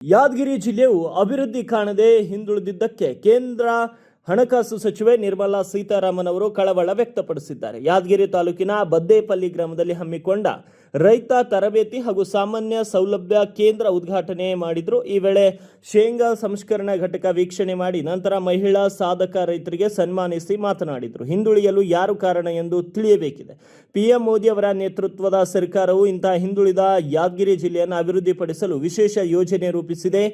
ಯಾದಗಿರಿ ಜಿಲ್ಲೆಯು ಅಭಿವೃದ್ಧಿ ಕಾಣದೆ ಹಿಂದುಳಿದಿದ್ದಕ್ಕೆ ಕೇಂದ್ರ ಹಣಕಾಸು ಸಚಿವೆ ನಿರ್ಮಲಾ ಸೀತಾರಾಮನ್ ಅವರು ಕಳವಳ ವ್ಯಕ್ತಪಡಿಸಿದ್ದಾರೆ. ಯಾದಗಿರಿ ತಾಲೂಕಿನ ಬದ್ದೇಪಲ್ಲಿ ಗ್ರಾಮದಲ್ಲಿ ಹಮ್ಮಿಕೊಂಡ ರೈತ ತರಬೇತಿ ಹಾಗೂ ಸಾಮಾನ್ಯ ಸೌಲಭ್ಯ ಕೇಂದ್ರ ಉದ್ಘಾಟನೆ ಮಾಡಿದ್ರು. ಈ ವೇಳೆ ಶೇಂಗಾ ಸಂಸ್ಕರಣಾ ಘಟಕ ವೀಕ್ಷಣೆ ಮಾಡಿ ನಂತರ ಮಹಿಳಾ ಸಾಧಕ ರೈತರಿಗೆ ಸನ್ಮಾನಿಸಿ ಮಾತನಾಡಿದರು. ಹಿಂದುಳಿಯಲು ಯಾರು ಕಾರಣ ಎಂದು ತಿಳಿಯಬೇಕಿದೆ. ಪಿಎಂ ಮೋದಿ ಅವರ ನೇತೃತ್ವದ ಸರ್ಕಾರವು ಇಂತಹ ಹಿಂದುಳಿದ ಯಾದಗಿರಿ ಜಿಲ್ಲೆಯನ್ನು ಅಭಿವೃದ್ಧಿಪಡಿಸಲು ವಿಶೇಷ ಯೋಜನೆ ರೂಪಿಸಿದೆ.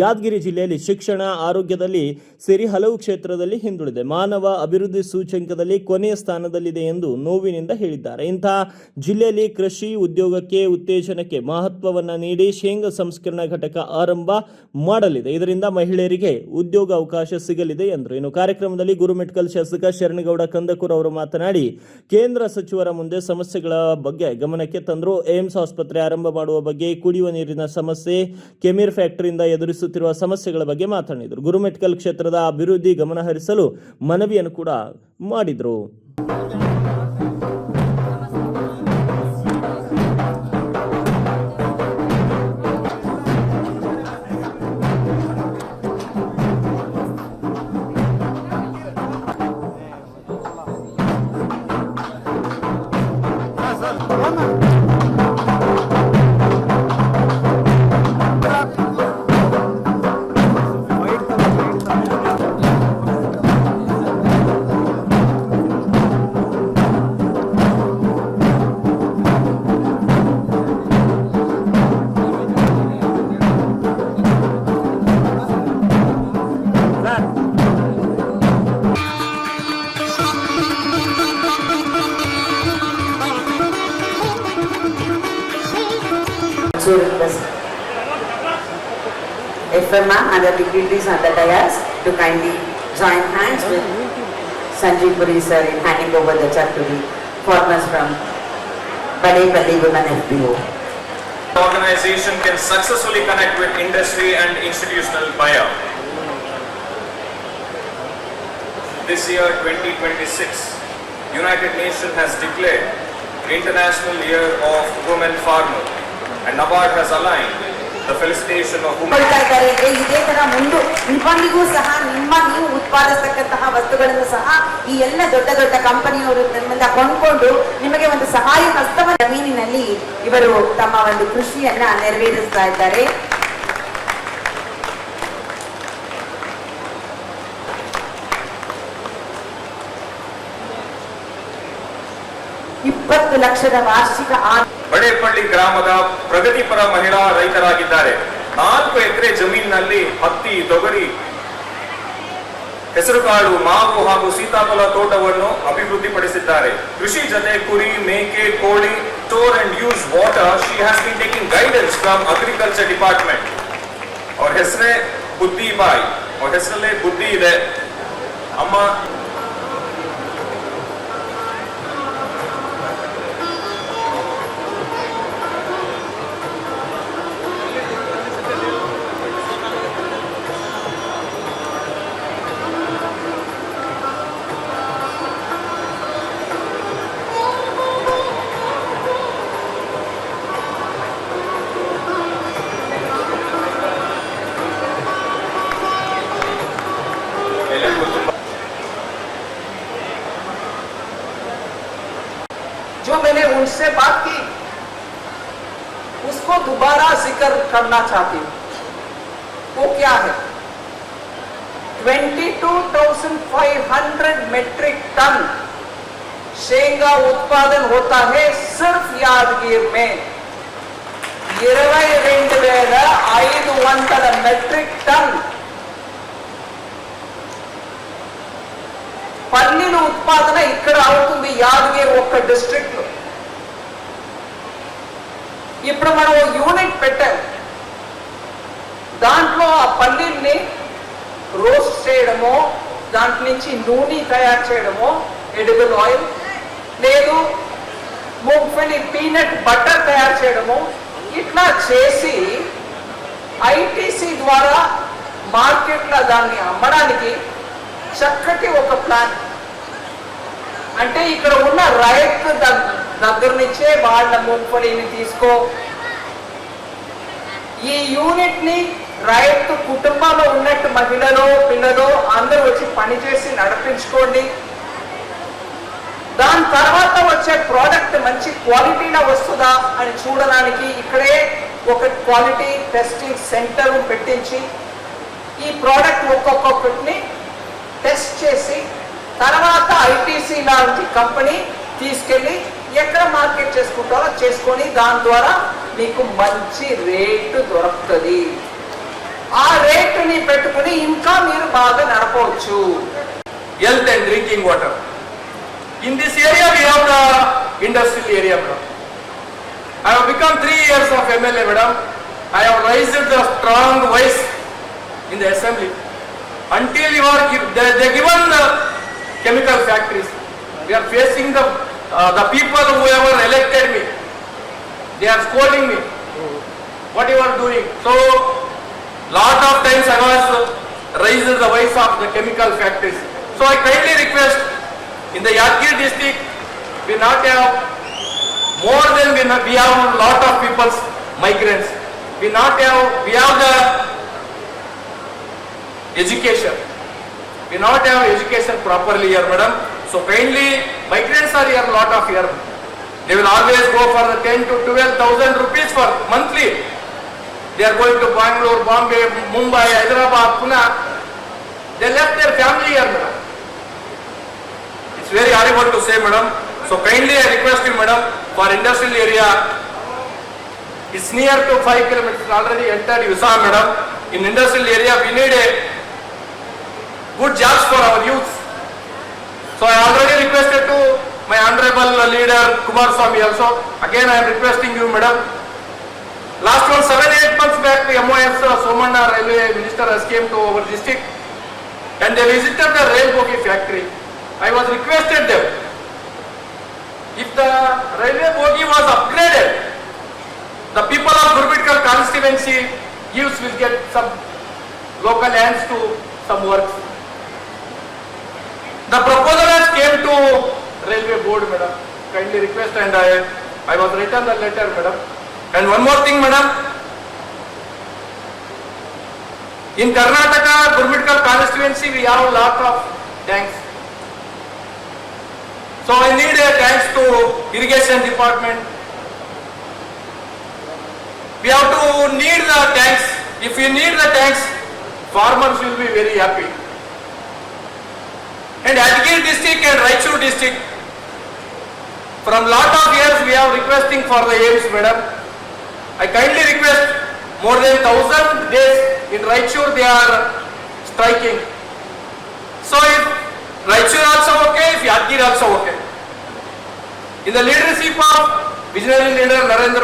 ಯಾದಗಿರಿ ಜಿಲ್ಲೆಯಲ್ಲಿ ಶಿಕ್ಷಣ, ಆರೋಗ್ಯದಲ್ಲಿ ಸೇರಿ ಹಲವು ಕ್ಷೇತ್ರದಲ್ಲಿ ಹಿಂದುಳಿದೆ. ಮಾನವ ಅಭಿವೃದ್ಧಿ ಸೂಚ್ಯಂಕದಲ್ಲಿ ಕೊನೆಯ ಸ್ಥಾನದಲ್ಲಿದೆ ಎಂದು ನೋವಿನಿಂದ ಹೇಳಿದ್ದಾರೆ. ಇಂತಹ ಜಿಲ್ಲೆಯಲ್ಲಿ ಕೃಷಿ ಉದ್ಯೋಗಕ್ಕೆ ಉತ್ತೇಜನಕ್ಕೆ ಮಹತ್ವವನ್ನು ನೀಡಿ ಶೇಂಗಾ ಸಂಸ್ಕರಣಾ ಘಟಕ ಆರಂಭ ಮಾಡಲಿದೆ. ಇದರಿಂದ ಮಹಿಳೆಯರಿಗೆ ಉದ್ಯೋಗ ಅವಕಾಶ ಸಿಗಲಿದೆ ಎಂದರು. ಇನ್ನು ಕಾರ್ಯಕ್ರಮದಲ್ಲಿ ಗುರುಮೆಟ್ಕಲ್ ಶಾಸಕ ಶರಣಗೌಡ ಕಂದಕೂರ್ ಅವರು ಮಾತನಾಡಿ ಕೇಂದ್ರ ಸಚಿವರ ಮುಂದೆ ಸಮಸ್ಯೆಗಳ ಬಗ್ಗೆ ಗಮನಕ್ಕೆ ತಂದರು. ಏಮ್ಸ್ ಆಸ್ಪತ್ರೆ ಆರಂಭ ಮಾಡುವ ಬಗ್ಗೆ, ಕುಡಿಯುವ ನೀರಿನ ಸಮಸ್ಯೆ, ಕೆಮಿರ್ ಫ್ಯಾಕ್ಟರಿಯಿಂದ ಎದುರಿಸುತ್ತಿರುವ ಸಮಸ್ಯೆಗಳ ಬಗ್ಗೆ ಮಾತನಾಡಿದರು. ಗುರುಮೆಟ್ಕಲ್ ಕ್ಷೇತ್ರದ ಅಭಿವೃದ್ಧಿ ಗಮನಹರಿಸಲು ಮನವಿಯನ್ನು ಕೂಡ ಮಾಡಿದರು. Request FMA and the dignitaries at the dais to kindly join hands with Sanjeev Puri sir in handing over the check to the foreigners from Badepalli Women FPO. The organization can successfully connect with industry and institutional buyout. This year 2026, United Nations has declared International Year of Women Farmer. And NABARD has aligned the felicitation of women. ಇದೇ ತರ ಮುಂದೆ ನಿಮ್ಮನಿಗೂ ಸಹ ನೀವು ಉತ್ಪಾದಿಸತಕ್ಕಂತಹ ವಸ್ತುಗಳನ್ನು ಸಹ ಈ ಎಲ್ಲ ದೊಡ್ಡ ದೊಡ್ಡ ಕಂಪನಿಯವರು ನಿಮ್ಮಿಂದ ಕೊಂಡ್ಕೊಂಡು ನಿಮಗೆ ಒಂದು ಸಹಾಯ ಹಸ್ತವನ್ನು ಜಮೀನಿನಲ್ಲಿ ಇವರು ತಮ್ಮ ಒಂದು ಕೃಷಿಯನ್ನ ನೆರವೇರಿಸ್ತಾ ಇದ್ದಾರೆ. 20 ಲಕ್ಷದ ವಾರ್ಷಿಕ ಬಡೇಪಳ್ಳಿ ಗ್ರಾಮದ ಪ್ರಗತಿಪರ ಮಹಿಳಾ ರೈತರಾಗಿದ್ದಾರೆ. 4 ಎಕರೆ ಜಮೀನಿನಲ್ಲಿ ಹತ್ತಿ, ತೊಗರಿ, ಹೆಸರುಕಾಳು, ಮಾವು ಹಾಗೂ ಸೀತಾಫಲ ತೋಟವನ್ನು ಅಭಿವೃದ್ಧಿಪಡಿಸಿದ್ದಾರೆ. ಕೃಷಿ ಜೊತೆ ಕುರಿ, ಮೇಕೆ, ಕೋಳಿ, store and use water. She has been taking guidance from agriculture department. ಅವ್ರ ಹೆಸರೇ ಬುದ್ಧಿ ಬಾಯಿ, ಅವ್ರ ಹೆಸರಲ್ಲೇ ಬುದ್ಧಿ ಇದೆ. ಅಮ್ಮ जो मैंने उनसे बात की उसको दोबारा जिक्र करना चाहती हूं. वो क्या है? 22,500 मेट्रिक टन शेंगा उत्पादन होता है सिर्फ यादगीर में. 22,500 मेट्रिक टन పల్లీల ఉత్పాదన ఇక్కడ అవుతుంది యాదగిరి ఒక్క డిస్ట్రిక్ట్ లో. ఇప్పుడు మనం యూనిట్ పెట్టాం. దాంట్లో ఆ పల్లీల్ని రోస్ట్ చేయడమో, దాంట్లో నుంచి నూనె తయారు చేయడమో, ఎడిబుల్ ఆయిల్, లేదు మూంగ్ఫలి పీనట్ బటర్ తయారు చేయడమో, ఇట్లా చేసి ఐటీసీ ద్వారా మార్కెట్లో దాన్ని అమ్మడానికి చక్కటి ఒక ప్లాన్. అంటే ఇక్కడ ఉన్న రైతు దగ్గర నుంచే వాళ్ళ మూంగ్ఫలీని తీసుకో, ఈ యూనిట్ ని రైతు కుటుంబంలో ఉన్నట్టు మహిళలు పిల్లలు అందరూ వచ్చి పని చేసి నడిపించుకోండి. దాని తర్వాత వచ్చే ప్రోడక్ట్ మంచి క్వాలిటీలో వస్తుందా అని చూడడానికి ఇక్కడే ఒక క్వాలిటీ టెస్టింగ్ సెంటర్ పెట్టించి ఈ ప్రోడక్ట్ ఒక్కొక్కటిని టెస్ట్ చేసి తర్వాత ఐటీసీ లాంటి కంపెనీ తీసుకెళ్ళి ఎక్కడ మార్కెట్ చేసుకుంటారో చేసుకొని దాని ద్వారా మీకు మంచి రేటు దొరుకుతుంది. ఆ రేటుని పెట్టుకుని ఇంకా మీరు బాగా నడపవచ్చు. Health and drinking water. In this area we have the industrial area, madam. I have become 3 years of MLA, madam. I have raised the strong voice in the assembly. Until you are they given the chemical factories, we are facing the people who have elected me. They are scolding me. What you are doing? So lot of times I was raised the voice of the chemical factories. So I kindly request, in the Yadgir district, we not have more than we have lot of people migrants. We have the education. We not have education properly here, madam. So kindly, migrants are here, lot of here. They will always go for the 10 to 12,000 rupees for monthly. They are going to Bangalore, Bombay, Mumbai, Hyderabad, Pune. They left their family here, madam. It's very horrible to say, madam. So kindly I request you, madam, for industrial area, it's near to 5 kilometers, already entered, you saw, madam. In industrial area, we need a good jobs for our youth. So I already requested to my honorable leader, Kumaraswamy also. Again, I am requesting you, madam. Last one, 7-8 months back, the MOS Somanna Railway Minister has came to our district and they visited the rail bogie factory. I was requested them, if the railway bogie was upgraded, the people of Gurbitkal constituency youths will get some local hands to some works. The proposal has came to railway board, madam. Kindly request, and I was written the letter, madam. And one more thing, madam. In Karnataka, Gurbitkal constituency, we have a lot of tanks. So I need a tanks to irrigation department. We have to need the tanks. If we need the tanks, farmers will be very happy. And Yadgir district and Raichur district, from lot of years we are requesting for the aims, madam. I kindly request, more than 1,000 days in Raichur they are striking. So if Raichur also okay, if Yadgir also okay. In the leadership of visionary leader Narendra